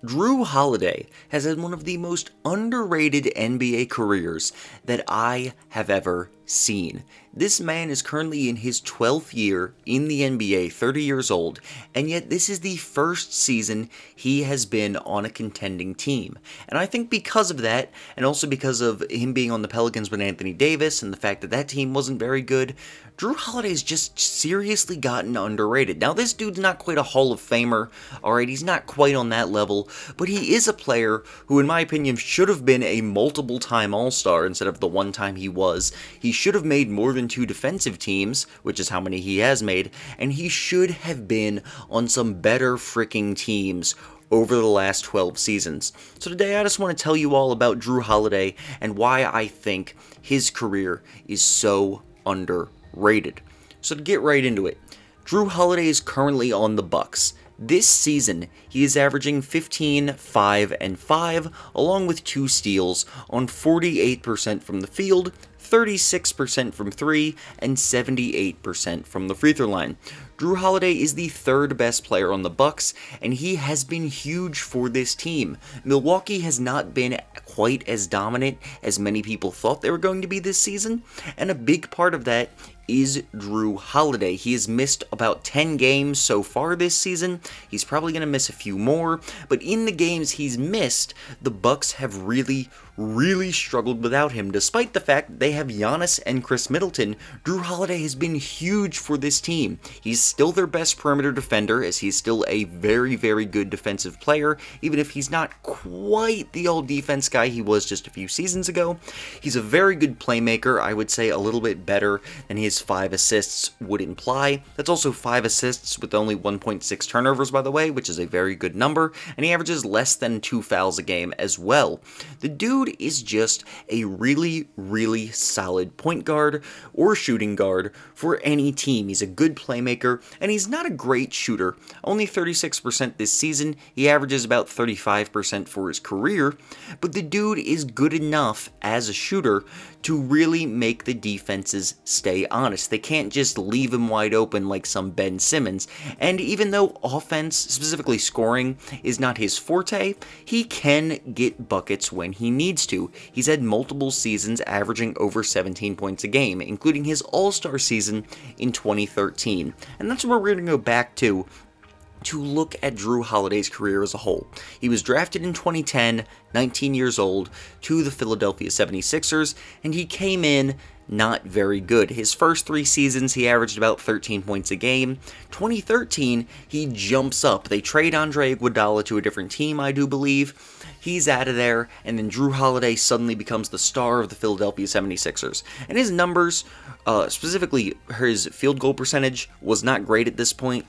Jrue Holiday has had one of the most underrated NBA careers that I have ever seen. This man is currently in his 12th year in the NBA, 30 years old, and yet this is the first season he has been on a contending team. And I think because of that, and also because of him being on the Pelicans with Anthony Davis and the fact that that team wasn't very good, Jrue Holiday's just seriously gotten underrated. Now, this dude's not quite a Hall of Famer, alright, he's not quite on that level, but he is a player who, in my opinion, should have been a multiple-time All-Star instead of the one time he was. He should have made more than 2 defensive teams, which is how many he has made, and he should have been on some better freaking teams over the last 12 seasons. So today I just want to tell you all about Jrue Holiday and why I think his career is so underrated. So to get right into it, Jrue Holiday is currently on the Bucks. This season, he is averaging 15, 5, and 5, along with 2 steals on 48% from the field, 36% from 3, and 78% from the free throw line. Jrue Holiday is the 3rd best player on the Bucks, and he has been huge for this team. Milwaukee has not been quite as dominant as many people thought they were going to be this season, and a big part of that is Jrue Holiday. He has missed about 10 games so far this season. He's probably going to miss a few more, but in the games he's missed, the Bucks have really struggled without him. Despite the fact that they have Giannis and Chris Middleton, Jrue Holiday has been huge for this team. He's still their best perimeter defender, as he's still a very good defensive player, even if he's not quite the all-defense guy he was just a few seasons ago. He's a very good playmaker, I would say a little bit better than his 5 assists would imply. That's also 5 assists with only 1.6 turnovers, by the way, which is a very good number, and he averages less than 2 fouls a game as well. The dude is just a really solid point guard or shooting guard for any team. He's a good playmaker, and he's not a great shooter. Only 36% this season. He averages about 35% for his career, but the dude is good enough as a shooter to really make the defenses stay honest. They can't just leave him wide open like some Ben Simmons. And even though offense, specifically scoring, is not his forte, he can get buckets when he needs to. He's had multiple seasons averaging over 17 points a game, including his All-Star season in 2013. And that's where we're going to go back to look at Jrue Holiday's career as a whole. He was drafted in 2010, 19 years old, to the Philadelphia 76ers, and he came in not very good. His first 3 seasons, he averaged about 13 points a game. 2013, he jumps up. They trade Andre Iguodala to a different team, I do believe. He's out of there, and then Jrue Holiday suddenly becomes the star of the Philadelphia 76ers. And his numbers, specifically his field goal percentage, was not great at this point.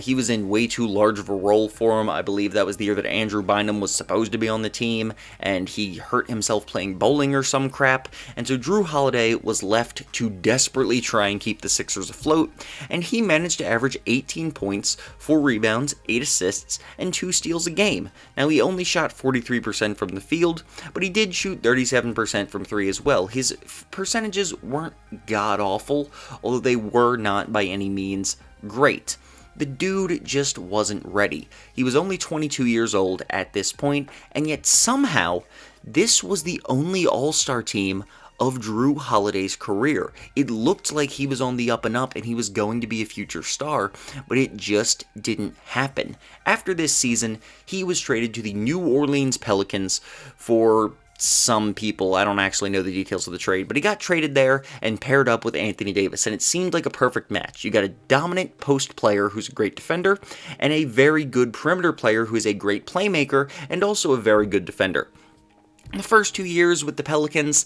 He was in way too large of a role for him. I believe that was the year that Andrew Bynum was supposed to be on the team, and he hurt himself playing bowling or some crap. And so Jrue Holiday was left to desperately try and keep the Sixers afloat, and he managed to average 18 points, 4 rebounds, 8 assists, and 2 steals a game. Now, he only shot 43% from the field, but he did shoot 37% from 3 as well. His percentages weren't god-awful, although they were not by any means great. The dude just wasn't ready. He was only 22 years old at this point, and yet somehow, this was the only All-Star team of Jrue Holiday's career. It looked like he was on the up and up and he was going to be a future star, but it just didn't happen. After this season, he was traded to the New Orleans Pelicans for some people. I don't actually know the details of the trade, but he got traded there and paired up with Anthony Davis, and it seemed like a perfect match. You got a dominant post player who's a great defender, and a very good perimeter player who is a great playmaker, and also a very good defender. The first 2 years with the Pelicans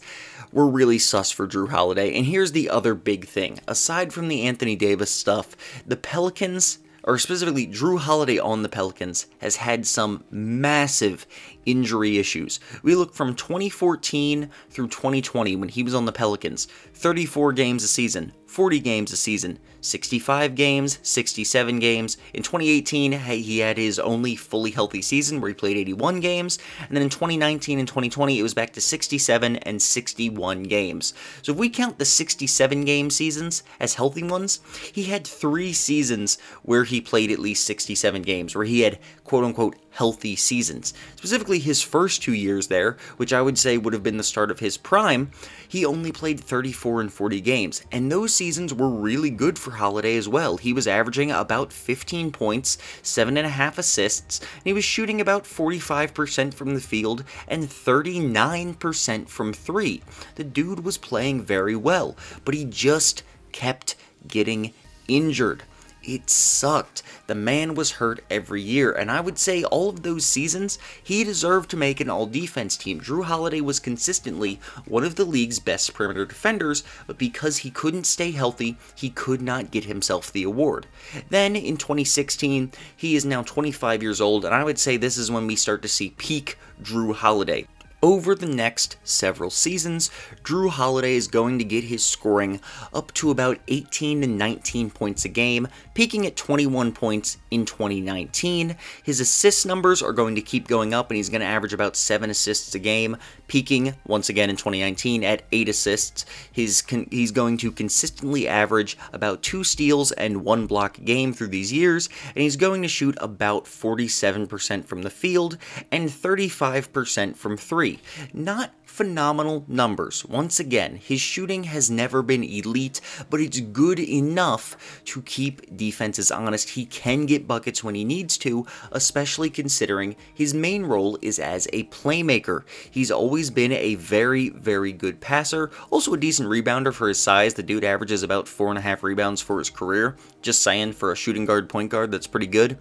were really sus for Jrue Holiday, and here's the other big thing. Aside from the Anthony Davis stuff, the Pelicans, or specifically Jrue Holiday on the Pelicans, has had some massive injury issues. We look from 2014 through 2020 when he was on the Pelicans, 34 games a season, 40 games a season, 65 games, 67 games. In 2018, he had his only fully healthy season where he played 81 games, and then in 2019 and 2020, it was back to 67 and 61 games. So if we count the 67 game seasons as healthy ones, he had 3 seasons where he played at least 67 games, where he had quote-unquote healthy seasons. Specifically, his first 2 years there, which I would say would have been the start of his prime, he only played 34 and 40 games, and those seasons were really good for Holiday as well. He was averaging about 15 points, 7.5 assists, and he was shooting about 45% from the field and 39% from three. The dude was playing very well, but he just kept getting injured. It sucked. The man was hurt every year, and I would say all of those seasons, he deserved to make an all-defense team. Jrue Holiday was consistently one of the league's best perimeter defenders, but because he couldn't stay healthy, he could not get himself the award. Then, in 2016, he is now 25 years old, and I would say this is when we start to see peak Jrue Holiday. Over the next several seasons, Jrue Holiday is going to get his scoring up to about 18 to 19 points a game, peaking at 21 points in 2019. His assist numbers are going to keep going up, and he's going to average about 7 assists a game, peaking once again in 2019 at 8 assists. He's going to consistently average about 2 steals and 1 block a game through these years, and he's going to shoot about 47% from the field and 35% from 3. Not phenomenal numbers. Once again, his shooting has never been elite, but it's good enough to keep defenses honest. He can get buckets when he needs to, especially considering his main role is as a playmaker. He's always been a very, very good passer, also a decent rebounder for his size. The dude averages about 4.5 rebounds for his career. Just saying, for a shooting guard, point guard, that's pretty good.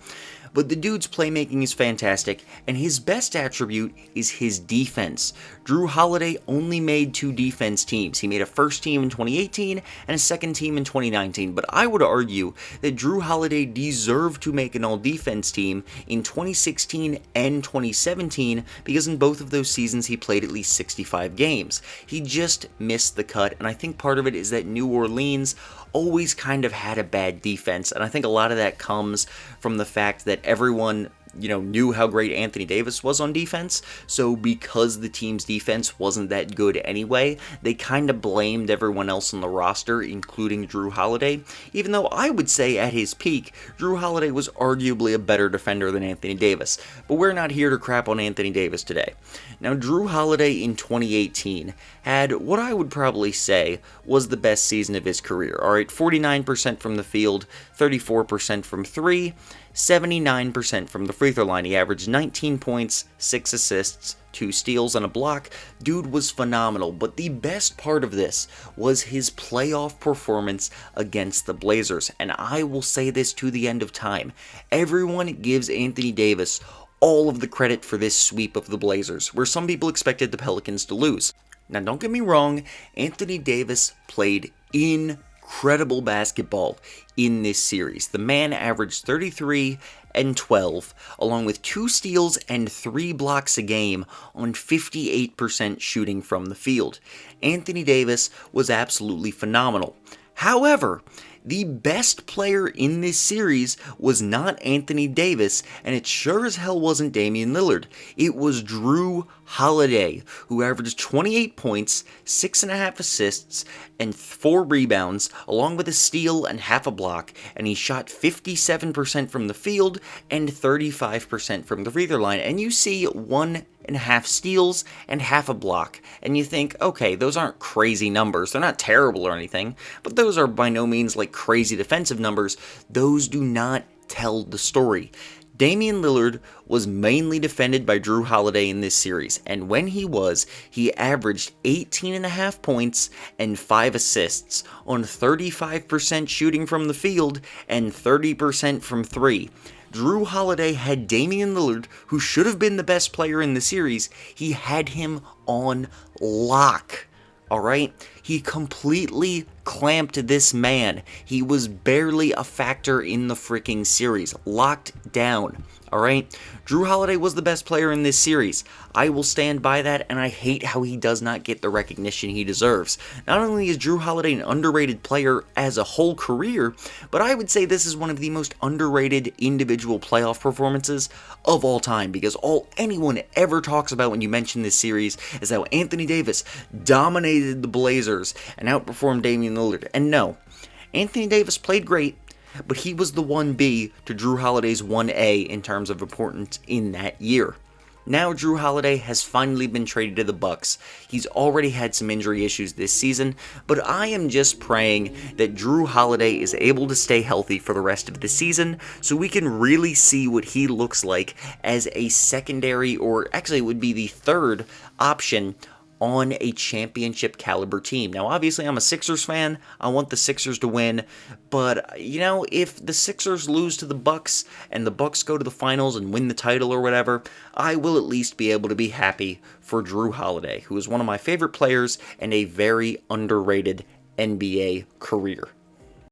But the dude's playmaking is fantastic, and his best attribute is his defense. Jrue Holiday only made 2 defense teams. He made a first team in 2018 and a second team in 2019, but I would argue that Jrue Holiday deserved to make an all-defense team in 2016 and 2017 because in both of those seasons he played at least 65 games. He just missed the cut, and I think part of it is that New Orleans always kind of had a bad defense, and I think a lot of that comes from the fact that everyone knew how great Anthony Davis was on defense, so because the team's defense wasn't that good anyway, they kind of blamed everyone else on the roster, including Jrue Holiday, even though I would say at his peak, Jrue Holiday was arguably a better defender than Anthony Davis, but we're not here to crap on Anthony Davis today. Now, Jrue Holiday in 2018 had what I would probably say was the best season of his career. Alright, 49% from the field, 34% from 3, 79% from the free throw line. He averaged 19 points, 6 assists, 2 steals, and a block. Dude was phenomenal, but the best part of this was his playoff performance against the Blazers, and I will say this to the end of time. Everyone gives Anthony Davis all of the credit for this sweep of the Blazers, where some people expected the Pelicans to lose. Now, don't get me wrong, Anthony Davis played incredible basketball in this series. The man averaged 33 and 12, along with 2 steals and 3 blocks a game on 58% shooting from the field. Anthony Davis was absolutely phenomenal. However, the best player in this series was not Anthony Davis, and it sure as hell wasn't Damian Lillard. It was Jrue Holiday, who averaged 28 points, 6.5 assists, and 4 rebounds, along with a steal and half a block, and he shot 57% from the field and 35% from the free throw line. And you see 1.5 steals and half a block, and you think, okay, those aren't crazy numbers. They're not terrible or anything, but those are by no means like crazy defensive numbers. Those do not tell the story. Damian Lillard was mainly defended by Jrue Holiday in this series, and when he averaged 18.5 points and 5 assists on 35% shooting from the field and 30% from 3. Jrue Holiday had Damian Lillard, who should have been the best player in the series. He had him on lock. Alright? He completely clamped this man. He was barely a factor in the freaking series. Locked down. Alright? Jrue Holiday was the best player in this series. I will stand by that, and I hate how he does not get the recognition he deserves. Not only is Jrue Holiday an underrated player as a whole career, but I would say this is one of the most underrated individual playoff performances of all time, because all anyone ever talks about when you mention this series is how Anthony Davis dominated the Blazers and outperformed Damian Lillard. And no, Anthony Davis played great, but he was the 1B to Jrue Holiday's 1A in terms of importance in that year. Now Jrue Holiday has finally been traded to the Bucks. He's already had some injury issues this season, but I am just praying that Jrue Holiday is able to stay healthy for the rest of the season so we can really see what he looks like as a secondary, or actually it would be the third option on a championship caliber team. Now, obviously, I'm a Sixers fan. I want the Sixers to win, but if the Sixers lose to the Bucks and the Bucks go to the finals and win the title or whatever, I will at least be able to be happy for Jrue Holiday, who is one of my favorite players and a very underrated NBA career.